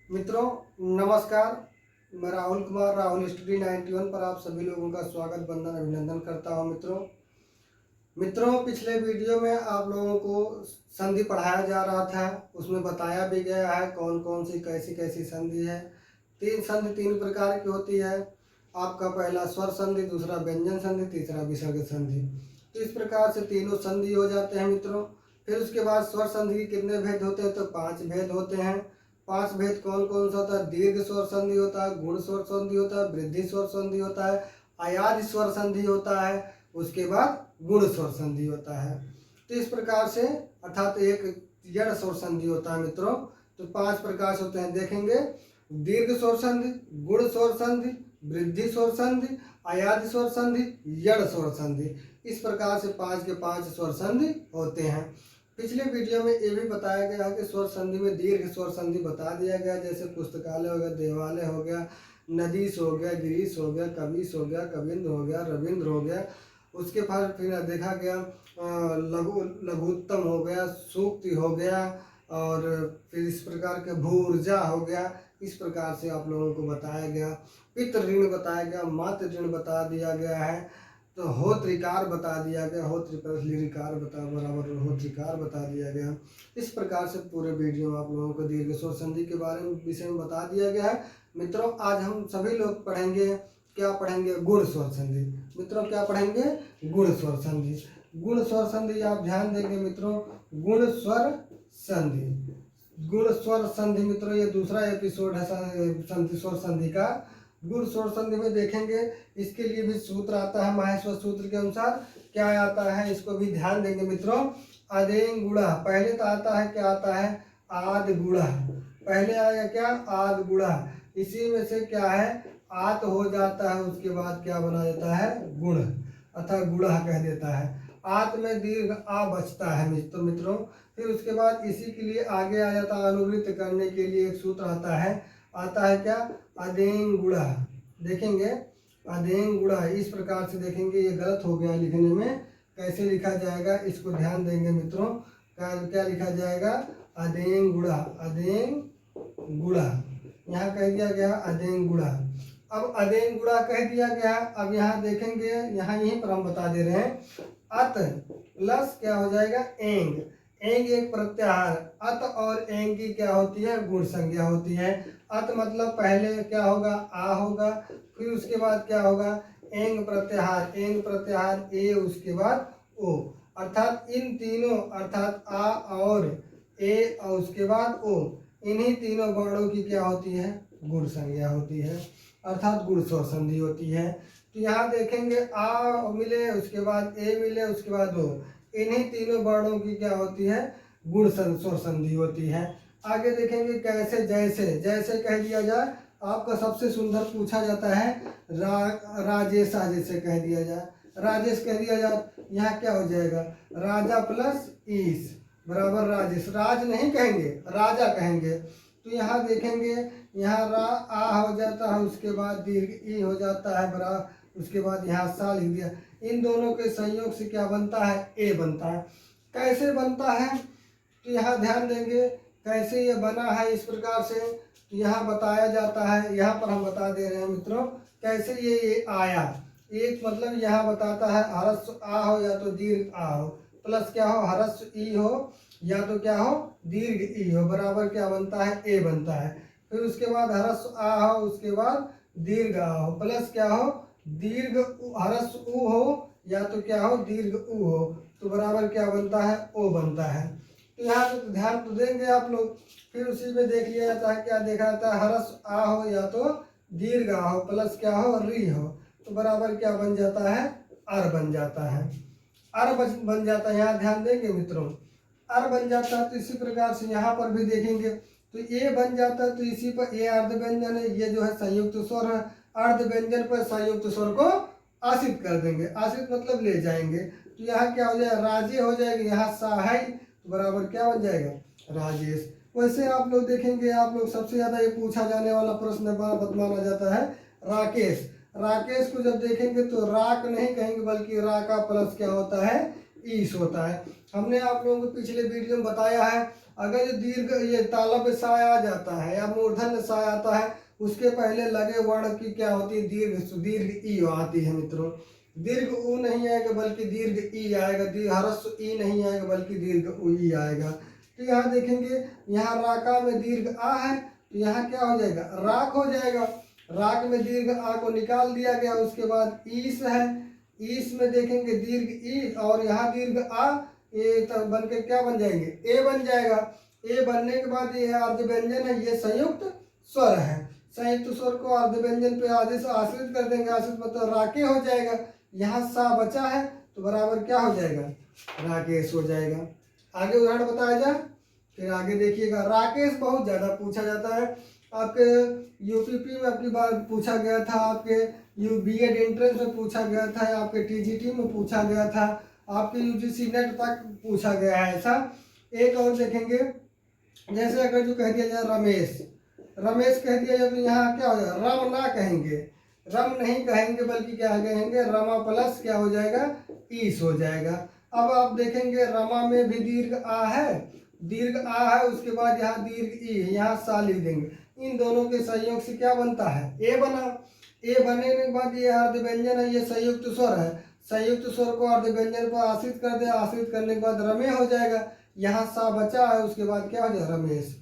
मित्रों नमस्कार। मैं राहुल कुमार राहुल स्टडी 91 पर आप सभी लोगों का स्वागत वंदन अभिनंदन करता हूं। मित्रों पिछले वीडियो में आप लोगों को संधि पढ़ाया जा रहा था, उसमें बताया भी गया है कौन कौन सी कैसी कैसी संधि है। तीन संधि तीन प्रकार की होती है। आपका पहला स्वर संधि, दूसरा व्यंजन संधि, तीसरा विसर्ग संधि। तो इस प्रकार से तीनों संधि हो जाते हैं मित्रों। फिर उसके बाद स्वर संधि के कितने भेद होते हैं? तो 5 भेद होते हैं। 5 भेद कौन कौन सा होता है? दीर्घ स्वर संधि होता है, गुण स्वर संधि होता है, वृद्धि स्वर संधि होता है, अयाज स्वर संधि होता है, उसके बाद गुण स्वर संधि होता है। तो इस प्रकार से अर्थात एक यण स्वर संधि होता है मित्रों। तो 5 प्रकार से होते हैं, देखेंगे। दीर्घ स्वर संधि, गुण स्वर संधि, वृद्धि स्वर संधि, अयाज स्वर संधि, यण स्वर संधि। इस प्रकार से 5 के 5 स्वर संधि होते हैं। पिछले वीडियो में ये भी बताया गया है कि स्वर संधि में दीर्घ स्वर संधि बता दिया गया, जैसे पुस्तकालय हो गया, देवालय हो गया, नदीस हो गया, गिरीश हो गया, कबीस हो गया, कविंद्र हो गया, रविंद्र हो गया। उसके बाद फिर देखा गया लघुत्तम हो गया, सूक्ति हो गया, और फिर इस प्रकार के भू ऊर्जा हो गया। इस प्रकार से आप लोगों को बताया गया। पितृ ऋण बताया गया, मातृ ऋण बता दिया गया है, तो होत्रिकार बता दिया गया, होत्र प्लस लिरिकार बराबर होत्रिकार बता दिया गया। इस प्रकार से पूरे वीडियो में आप लोगों को दीर्घ स्वर संधि के बारे में विषय में बता दिया गया है। मित्रों आज हम सभी लोग पढ़ेंगे, क्या पढ़ेंगे? गुण स्वर संधि। मित्रों क्या पढ़ेंगे? गुण स्वर संधि। गुण स्वर संधि आप ध्यान देंगे मित्रों, गुण स्वर संधि। गुण स्वर संधि मित्रों ये दूसरा एपिसोड है संधि स्वर संधि का। गुण स्वर संधि में देखेंगे, इसके लिए भी सूत्र आता है माहेश्वर सूत्र के अनुसार। क्या आता है इसको भी ध्यान देंगे मित्रों। आदेंग गुणा, पहले तो आता है, क्या आता है? आद गुणा। पहले आएगा क्या? आद गुणा। इसी में से क्या है? आत हो जाता है, उसके बाद क्या बना देता है? गुण, अतः गुणा कह देता है। आत में दीर्घ आ बचता है मित्रों। फिर उसके बाद इसी के लिए आगे आ जाता है, अनुवृत्त करने के लिए एक सूत्र आता है क्या? अदेंग गुणा। देखेंगे अदेंग गुणा, इस प्रकार से देखेंगे। ये गलत हो गया लिखने में, कैसे लिखा जाएगा इसको ध्यान देंगे मित्रों। क्या लिखा जाएगा? अदेंग गुणा, अदेंग गुणा। यहाँ कह दिया गया अदेंग गुणा। अब अदेंग गुणा कह दिया गया। अब यहाँ देखेंगे, यहाँ यहीं पर हम बता दे रहे हैं, अत प्लस क्या हो जाएगा? एंग। एंग एक प्रत्याहार। अत और एंग की क्या होती है? गुण संज्ञा होती है। अत मतलब पहले क्या होगा? आ होगा, फिर उसके बाद क्या होगा? एंग प्रत्याहार, एंग प्रत्याहार ए, उसके बाद ओ। अर्थात इन तीनों, अर्थात आ और ए और उसके बाद ओ, इन्हीं तीनों वर्णों की क्या होती है? गुण संज्ञा होती है, अर्थात गुण स्वर संधि होती है। तो यहाँ देखेंगे आ मिले, उसके बाद ए मिले, उसके बाद ओ, इन्हीं तीनों वर्णों की क्या होती है? गुण स्वर संधि होती है। आगे देखेंगे कैसे, जैसे। जैसे कह दिया जाए, आपका सबसे सुंदर पूछा जाता है राजेशा, जैसे कह दिया जाए, राजेश कह दिया जाए, यहाँ क्या हो जाएगा? राजा प्लस ईश बराबर राजेश। राज नहीं कहेंगे, राजा कहेंगे। तो यहाँ देखेंगे, यहाँ रा आ हो जाता है, उसके बाद दीर्घ ई हो जाता है बराबर, उसके बाद यहाँ सा लिख दिया। इन दोनों के संयोग से क्या बनता है? ए बनता है। कैसे बनता है? तो यहाँ ध्यान देंगे कैसे ये बना है। इस प्रकार से तो यहाँ बताया जाता है, यहाँ पर हम बता दे रहे हैं मित्रों कैसे ये आया। एक मतलब यहाँ बताता है हरस्व आ हो या तो दीर्घ आ हो, प्लस क्या हो? हरस्व ई हो या तो क्या हो? दीर्घ ई हो, बराबर क्या बनता है? ए बनता है। फिर उसके बाद हरस्व आ हो, उसके बाद दीर्घ आ हो, प्लस क्या हो? दीर्घ हरस्व उ हो या तो क्या हो? दीर्घ उ हो, तो बराबर क्या बनता है? ओ बनता है। तो यहाँ तो ध्यान तो देंगे आप लोग। फिर उसी में देख लिया जाता है, क्या देखा जाता है? हरस्व आ हो या तो दीर्घ आ हो, प्लस क्या हो? री हो, तो बराबर क्या बन जाता है? अर बन जाता है। अर बन जाता है, यहाँ ध्यान देंगे मित्रों, अर बन जाता है। तो इसी प्रकार से यहाँ पर भी देखेंगे, तो ए बन जाता है, तो इसी पर ए अर्ध व्यंजन है, ये जो है संयुक्त स्वर है। अर्ध व्यंजन पर संयुक्त स्वर को आश्रित कर देंगे, आश्रित मतलब ले जाएंगे। तो यहाँ क्या हो जाएगा? राजे हो जाएगा, यहाँ साहै, तो बराबर क्या बन जाएगा? राजेश। वैसे आप लोग देखेंगे, आप लोग सबसे ज्यादा ये पूछा जाने वाला प्रश्न माना जाता है राकेश। राकेश को जब देखेंगे तो राक नहीं कहेंगे, बल्कि रा का प्लस क्या होता है? ईस होता है। हमने आप लोगों को पिछले वीडियो में बताया है, अगर जो दीर्घ ये तालब साय आ जाता है या मूर्धन्य साय आता है, उसके पहले लगे वर्ण की क्या होती है, दीर्घ ई आती है मित्रों। दीर्घ ऊ नहीं आएगा बल्कि दीर्घ ई आएगा, ह्रस्व ई नहीं आएगा बल्कि दीर्घ ऊ ई आएगा। तो यहाँ देखेंगे, यहाँ राका में दीर्घ आ है तो यहाँ क्या हो जाएगा, राक हो जाएगा। राक में दीर्घ आ को निकाल दिया गया, उसके बाद ईस है, ईस में देखेंगे दीर्घ ई और यहाँ दीर्घ आ, ये तो बन के क्या बन जाएंगे, ए बन जाएगा। ए बनने के बाद ये अर्ध व्यंजन है, ये संयुक्त स्वर है। संयुक्त स्वर को अर्ध व्यंजन पे आधे से आश्रित कर देंगे, आश्रित मतलब राके हो जाएगा। यहाँ सा बचा है तो बराबर क्या हो जाएगा, राकेश हो जाएगा। आगे उदाहरण बताया जाए, फिर आगे देखिएगा। राकेश बहुत ज़्यादा पूछा जाता है, आपके यूपीपी में अपनी बार पूछा गया था, आपके बीएड एंट्रेंस में पूछा गया था, आपके टीजीटी में पूछा गया था, आपके यूजीसी नेट तक पूछा गया है ऐसा। एक और देखेंगे, जैसे अगर जो कह दिया जाए रमेश, रमेश कह दिया जाए तो यहाँ क्या हो जाएगा, रम ना कहेंगे, रम नहीं कहेंगे बल्कि क्या कहेंगे, रमा प्लस क्या हो जाएगा, ईस हो जाएगा। अब आप देखेंगे रमा में भी दीर्घ आ है, दीर्घ आ है, उसके बाद यहाँ दीर्घ ई है, यहाँ सा लिख देंगे। इन दोनों के संयोग से क्या बनता है, ए बना। ए बनने के बाद ये अर्ध व्यंजन है, ये संयुक्त स्वर है। संयुक्त स्वर को अर्ध व्यंजन पर आश्रित कर दे, आश्रित करने के बाद रमे हो जाएगा। यहाँ सा बचा है, उसके बाद क्या हो जाएगा, रमेश।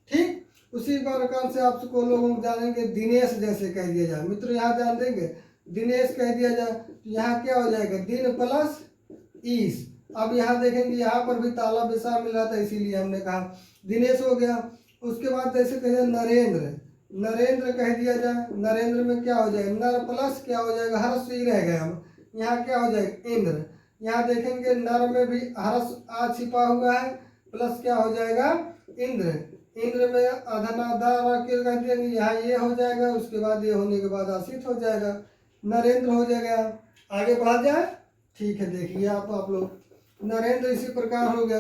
ठीक उसी प्रकार से आप सबको लोगों को जानेंगे, दिनेश जैसे कह दिया जाए मित्रों, यहाँ जान देंगे दिनेश कह दिया जाए तो यहाँ क्या हो जाएगा, दिन प्लस ईस। अब यहाँ देखेंगे, यहाँ पर भी ताला बेसा मिल रहा था, इसीलिए हमने कहा दिनेश हो गया। उसके बाद जैसे कह नरेंद्र, नरेंद्र कह दिया जाए, नरेंद्र में क्या हो जाएगा, नर प्लस क्या हो जाएगा, हर्ष ही रह गया। हम यहाँ क्या हो जाएगा, इंद्र। यहाँ देखेंगे नर में भी हर्ष आ छिपा हुआ है, प्लस क्या हो जाएगा, इंद्र। इंद्र में अधनादार कह देंगे, यहाँ ये हो जाएगा, उसके बाद ये होने के बाद आशित हो जाएगा, नरेंद्र हो जाएगा। आगे बढ़ा जाए, ठीक है। देखिए आप लोग, नरेंद्र इसी प्रकार हो गया।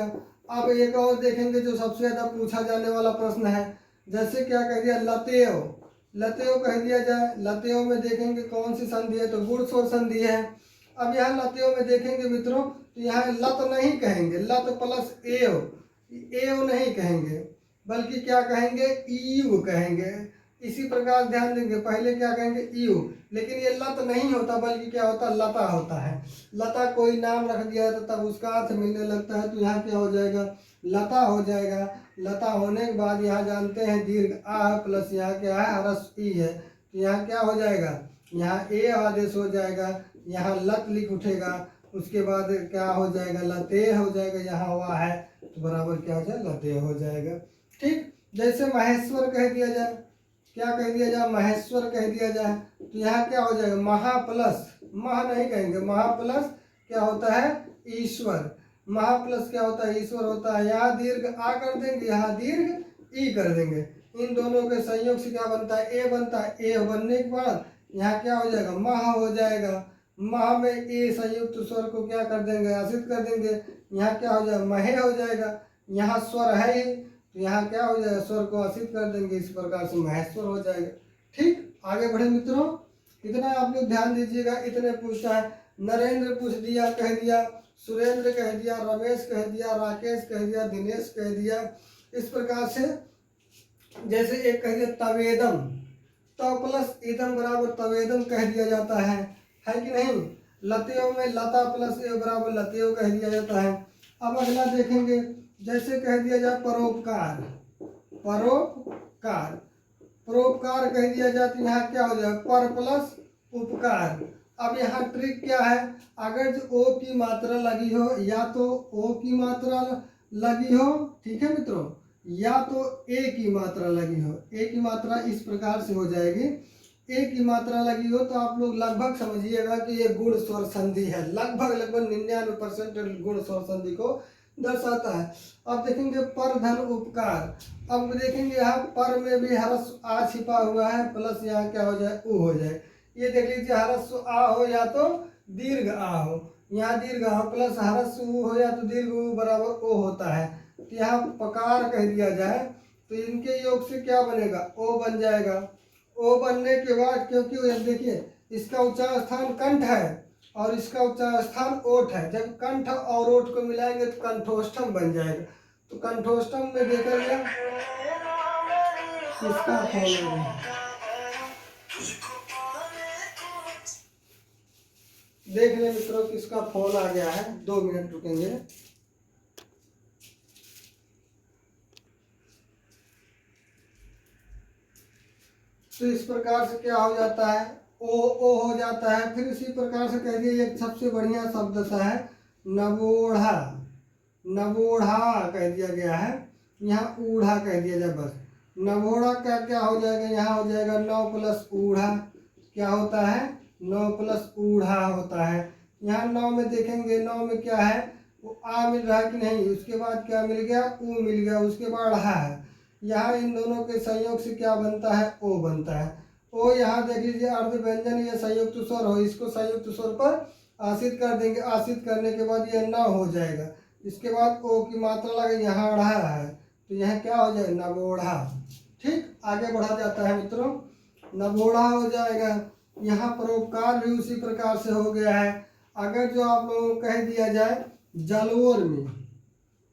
अब एक और देखेंगे जो सबसे ज़्यादा पूछा जाने वाला प्रश्न है, जैसे क्या कह दिया, लतेव। लतेव कह दिया जाए, लतेव में देखेंगे कौन सी संधि है, तो गुण स्वर संधि है। अब यहाँ लतेव में देखेंगे मित्रों, तो यहाँ लत नहीं कहेंगे, लत प्लस एव, एव नहीं कहेंगे बल्कि क्या कहेंगे, ईव कहेंगे। इसी प्रकार ध्यान देंगे, पहले क्या कहेंगे, ईव, लेकिन ये लत नहीं होता बल्कि क्या होता, लता होता है। लता कोई नाम रख दिया तो तब उसका अर्थ मिलने लगता है, तो यहाँ क्या हो जाएगा, लता हो जाएगा। लता होने के बाद यहाँ जानते हैं दीर्घ आ प्लस यहाँ क्या है, हरस ई है, तो यहाँ क्या हो जाएगा, यहाँ ए आदेश हो जाएगा, यहाँ लत लिख उठेगा, उसके बाद क्या हो जाएगा, लते हो जाएगा, यहाँ हुआ है तो बराबर क्या हो जाएगा, लते हो जाएगा। ठीक, जैसे महेश्वर कह दिया जाए, क्या कह दिया जाए, महेश्वर कह दिया जाए, तो यहाँ क्या हो जाएगा, महा प्लस, महा नहीं कहेंगे, महा प्लस क्या होता है, ईश्वर। महा प्लस क्या होता है, ईश्वर होता है। यहाँ दीर्घ आ कर देंगे, यहाँ दीर्घ ई कर देंगे। इन दोनों के संयोग से क्या बनता है, ए बनता है। ए बनने के बाद यहाँ क्या हो जाएगा, महा हो जाएगा। महा में ए संयुक्त स्वर को क्या कर देंगे, आश्रित कर देंगे, यहाँ क्या हो जाएगा, महे हो जाएगा। यहाँ स्वर है ही, तो यहाँ क्या हो जाएगा, स्वर को आश्रित कर देंगे, इस प्रकार से महेश्वर हो जाएगा। ठीक, आगे बढ़े मित्रों, इतना आप लोग ध्यान दीजिएगा। इतने पूछा है, नरेंद्र पूछ दिया, कह दिया, सुरेंद्र कह दिया, रमेश कह दिया, राकेश कह दिया, दिनेश कह दिया। इस प्रकार से जैसे एक कह दिया तवेदम, तव प्लस इदम बराबर तवेदम कह दिया जाता है कि नहीं। लतेव में लता प्लस ए बराबर लतेव कह दिया जाता है। अब अगला देखेंगे, जैसे कह दिया जाए परोपकार, परोपकार, परोपकार कह दिया जाए तो यहाँ क्या हो जाए, पर प्लस उपकार। अब यहाँ ट्रिक क्या है, अगर जो ओ की मात्रा लगी हो, या तो ओ की मात्रा लगी हो, ठीक है मित्रों, या तो ए की मात्रा लगी हो। ए की मात्रा इस प्रकार से हो जाएगी, ए की मात्रा लगी हो तो आप लोग लगभग समझिएगा कि ये गुण स्वर संधि है। लगभग 99% गुण स्वर संधि को दर्शाता है। अब देखेंगे पर धन उपकार। अब देखेंगे यहाँ पर में भी हरस आ छिपा हुआ है, प्लस यहाँ क्या हो जाए, ऊ हो जाए। ये देख लीजिए, हरस आ हो या तो दीर्घ आ हो, यहाँ दीर्घ आ प्लस हरस ऊ हो या तो दीर्घ ऊ बराबर ओ होता है। तो यहाँ पकार कह दिया जाए तो इनके योग से क्या बनेगा, ओ बन जाएगा। ओ बनने के बाद, क्योंकि देखिए इसका उच्चार स्थान कंठ है और इसका उच्चारण स्थान ओठ है। जब कंठ और ओठ को मिलाएंगे तो कंठोष्ठम बन जाएगा। तो कंठोष्ठम में देखा गया किसका फोन है, देख ले मित्रों किसका फोन आ गया है। 2 मिनट रुकेंगे। तो इस प्रकार से क्या हो जाता है, ओ हो जाता है। फिर इसी प्रकार से कह दिया एक सबसे बढ़िया शब्द सा है नवोढ़ा। नवोढ़ा कह दिया गया है, यहाँ ऊढ़ा कह दिया जाए बस। नवोढ़ा क्या क्या हो जाएगा, यहाँ हो जाएगा 9 प्लस ऊढ़ा। क्या होता है, 9 प्लस ऊढ़ा होता है। यहाँ 9 में देखेंगे, 9 में क्या है, वो आ मिल रहा है कि नहीं, उसके बाद क्या मिल गया, ऊ मिल गया, उसके बाद ढ़ा है। यहाँ इन दोनों के संयोग से क्या बनता है, ओ बनता है। ओ यहाँ देख लीजिए अर्ध व्यंजन, ये संयुक्त स्वर हो, इसको संयुक्त स्वर पर आश्रित कर देंगे। आश्रित करने के बाद ये न हो जाएगा। इसके बाद ओ की मात्रा लगे, यहाँ ढ़ा है तो यह क्या हो जाए, नवोढ़ा। ठीक, आगे बढ़ा जाता है मित्रों, नवोढ़ा हो जाएगा। यहाँ परोपकार भी उसी प्रकार से हो गया है। अगर जो आप लोगों को कह दिया जाए जलोर में,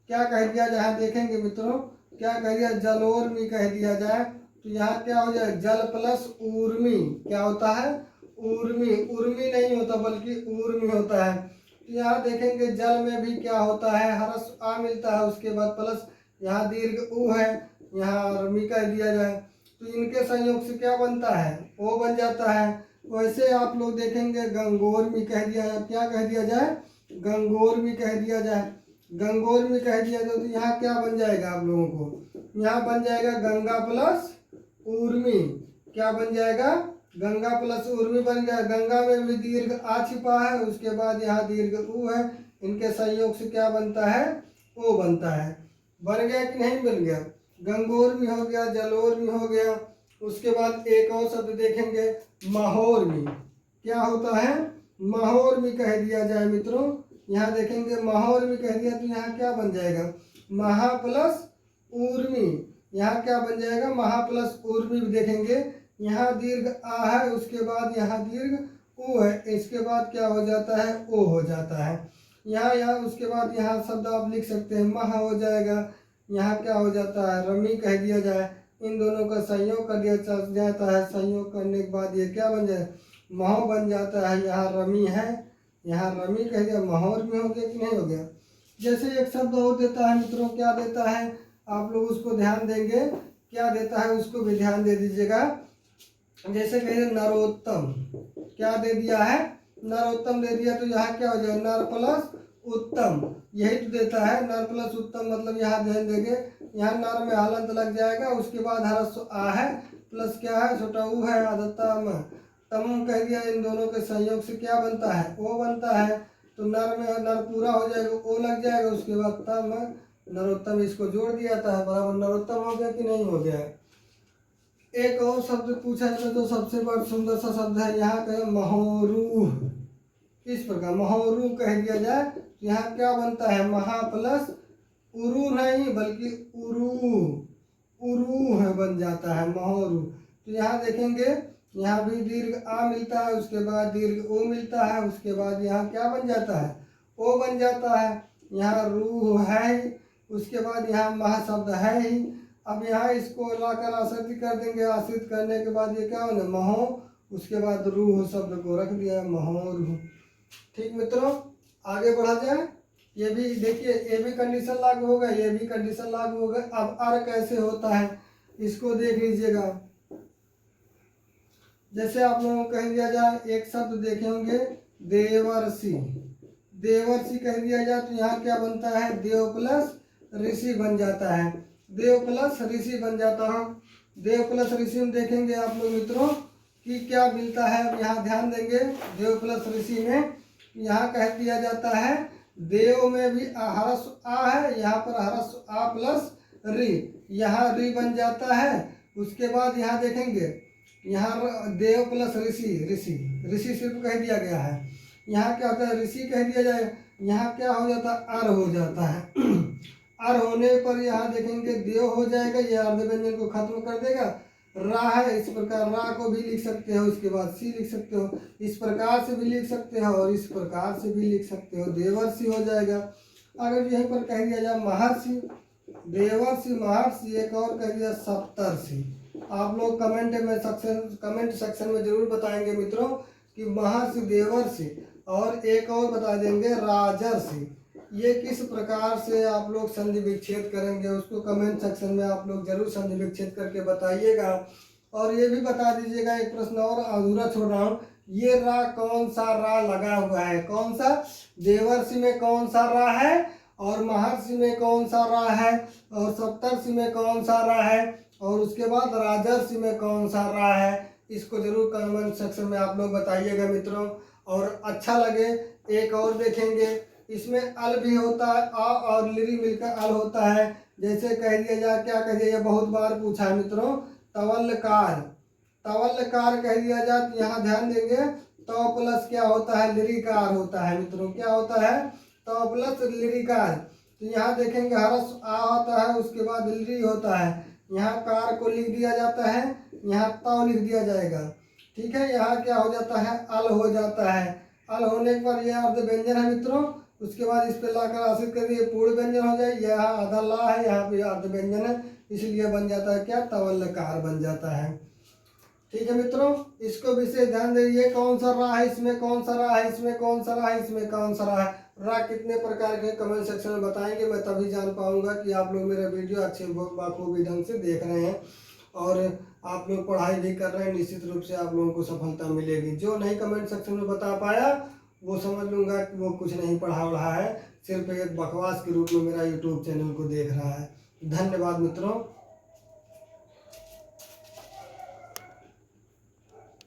क्या कह दिया जाए, देखेंगे मित्रों क्या कह दिया, जलोर में कह दिया जाए तो यहाँ क्या हो जाए, जल प्लस ऊर्मी। क्या होता है, ऊर्मी। उर्मी नहीं होता बल्कि ऊर्मी होता है। तो यहाँ देखेंगे जल में भी क्या होता है, हरस आ मिलता है, उसके बाद प्लस यहाँ दीर्घ ऊ है, यहाँ रमी कह दिया जाए तो इनके संयोग से क्या बनता है, ओ बन जाता है। वैसे आप लोग देखेंगे गंगोर में कह दिया जाए, क्या कह दिया जाए, गंगोर में कह दिया जाए। गंगोर में कह दिया जाए तो यहाँ क्या बन जाएगा आप लोगों को, यहाँ बन जाएगा गंगा प्लस ऊर्मी। क्या बन जाएगा, गंगा प्लस ऊर्मी बन गया। गंगा में भी दीर्घ आ छिपा है, उसके बाद यहाँ दीर्घ ऊ है, इनके संयोग से क्या बनता है, ओ बनता है। बन गया कि नहीं बन गया, गंगोर में हो गया, जलोर में हो गया। उसके बाद एक और शब्द देखेंगे माहौर में। क्या होता है, माहौर में कह दिया जाए मित्रों, यहाँ देखेंगे माहौर में कह दिया तो यहाँ क्या बन जाएगा, महा प्लस ऊर्मी। यहाँ क्या बन जाएगा, महा प्लस ऊर्मी। देखेंगे यहाँ दीर्घ आ है, उसके बाद यहाँ दीर्घ ऊ है, इसके बाद क्या हो जाता है, ओ हो जाता है। यहाँ उसके बाद यहाँ शब्द आप लिख सकते हैं महा हो जाएगा। यहाँ क्या हो जाता है, रमी कह दिया जाए। इन दोनों का संयोग कर दिया जाता है, संयोग करने के बाद ये क्या बन जाए, महो बन जाता है। यहाँ रमी है, यहाँ रमी कह दिया, माहौर में हो गया कि नहीं हो गया। जैसे एक शब्द और देता है मित्रों, क्या देता है, आप लोग उसको ध्यान देंगे, क्या देता है उसको भी ध्यान दे दीजिएगा। जैसे कहिए नरोत्तम, क्या दे दिया है, नरोत्तम दे दिया तो यहाँ क्या हो जाए, नर प्लस उत्तम। यही तो देता है, नर प्लस उत्तम, मतलब यहाँ ध्यान देंगे, यहाँ नर में हलंत लग जाएगा, उसके बाद हरस आ है, प्लस क्या है, छोटा ऊ है, आदतम तम कह दिया। इन दोनों के संयोग से क्या बनता है, ओ बनता है। तो नर में नर पूरा हो जाएगा, ओ लग जाएगा, उसके बाद तम नरोत्तम, इसको जोड़ दिया था, बराबर नरोत्तम हो गया कि नहीं हो गया। एक और शब्द पूछा जाता है जो सबसे बड़ा सुंदर सा शब्द है, यहाँ कहे महोरू। इस प्रकार महोरू कह दिया जाए तो यहाँ क्या बनता है, महा प्लस उरु नहीं बल्कि उरू, उरू है बन जाता है महोरू। तो यहाँ देखेंगे यहाँ भी दीर्घ आ मिलता है, उसके बाद दीर्घ ओ मिलता है, उसके बाद यहाँ क्या बन जाता है, ओ बन जाता है। यहाँ रूह है, उसके बाद यहाँ महा शब्द है ही। अब यहाँ इसको लाकर आश्रित कर देंगे, आश्रित करने के बाद ये क्या होना, महो, उसके बाद रूह शब्द को रख दिया, महोरूह। ठीक मित्रों, आगे बढ़ा जाए। ये भी देखिए, ये भी कंडीशन लागू होगा, ये भी कंडीशन लागू होगा। अब अर कैसे होता है इसको देख लीजिएगा। जैसे आप लोगों को कह दिया जाए, एक शब्द देखे होंगे देवर्षि। देवर्षि कह दिया जाए तो यहाँ क्या बनता है, देव प्लस ऋषि बन जाता है, देव प्लस ऋषि बन जाता है। देव प्लस ऋषि में देखेंगे आप लोग मित्रों कि क्या मिलता है। अब यहाँ ध्यान देंगे, देव प्लस ऋषि में यहाँ कह दिया जाता है, देव में भी हरस आ है, यहाँ पर हरस आ प्लस रि, यहाँ रि बन जाता है। उसके बाद यहाँ देखेंगे, यहाँ देव प्लस ऋषि, ऋषि ऋषि सिर्फ कह दिया गया है। यहाँ क्या होता है, ऋषि कह दिया जाए, यहाँ क्या हो जाता है, अर हो जाता है। अर होने पर यहाँ देखेंगे देव हो जाएगा, ये अर्ध व्यंजन को खत्म कर देगा। रा है, इस प्रकार रा को भी लिख सकते हो, उसके बाद सी लिख सकते हो, इस प्रकार से भी लिख सकते हो और इस प्रकार से भी लिख सकते हो, देवर्षि हो जाएगा। अगर यहीं पर कह दिया जाए महर्षि, देवर्षि, महर्षि, एक और कह दिया सप्तर्षि। आप लोग कमेंट सेक्शन में जरूर बताएंगे मित्रों कि महर्षि, देवर्षि और एक और बता देंगे राजर्षि। ये किस प्रकार से आप लोग संधि विच्छेद करेंगे उसको कमेंट सेक्शन में आप लोग जरूर संधि विच्छेद करके बताइएगा। और ये भी बता दीजिएगा, एक प्रश्न और अधूरा छोड़ रहा हूँ, ये रा कौन सा रा लगा हुआ है, कौन सा, देवर्षि में कौन सा रा है और महर्षि में कौन सा रा है और सप्तर्षि में कौन सा रा है और उसके बाद राजर्षि में कौन सा रा है, इसको जरूर कमेंट सेक्शन में आप लोग बताइएगा मित्रों। और अच्छा लगे एक और देखेंगे, इसमें अल भी होता है, आ और लिरी मिलकर अल होता है। जैसे कह दिया जाए, क्या कह दिया, बहुत बार पूछा है मित्रों, तवल्लकार, तवल्लकार कह दिया जाए तो यहाँ ध्यान देंगे, तो प्लस क्या होता है, लिरिकार होता है मित्रों, क्या होता है, तो प्लस लिरिकार। तो यहाँ देखेंगे हरस आ होता है, उसके बाद लिरी होता है, यहाँ कार को लिख दिया जाता है, यहाँ ताव लिख दिया जाएगा, ठीक है। यहाँ क्या हो जाता है, अल हो जाता है, अल होने पर यह अर्ध व्यंजन है मित्रों। उसके बाद इस पे लाकर आश्रित कर दिए पूर्ण व्यंजन हो जाए, यहाँ आधा ला है, यहाँ पे अर्ध व्यंजन है, इसलिए बन जाता है क्या, तवल्लकार बन जाता है, ठीक है मित्रों। इसको विशेष ध्यान दीजिए, कौन सा रा है, इसमें कौन सा रा है, इसमें कौन सा रा है, इसमें कौन सा रा है, रा कितने प्रकार के कमेंट सेक्शन में बताएंगे, मैं तभी जान पाऊंगा कि आप लोग मेरा वीडियो अच्छे बखूबी ढंग से देख रहे हैं और आप लोग पढ़ाई भी कर रहे हैं। निश्चित रूप से आप लोगों को सफलता मिलेगी। जो नहीं कमेंट सेक्शन में बता पाया वो समझ लूँगा कि वो कुछ नहीं पढ़ा उढ़ा है, सिर्फ एक बकवास के रूप में मेरा यूट्यूब चैनल को देख रहा है। धन्यवाद मित्रों।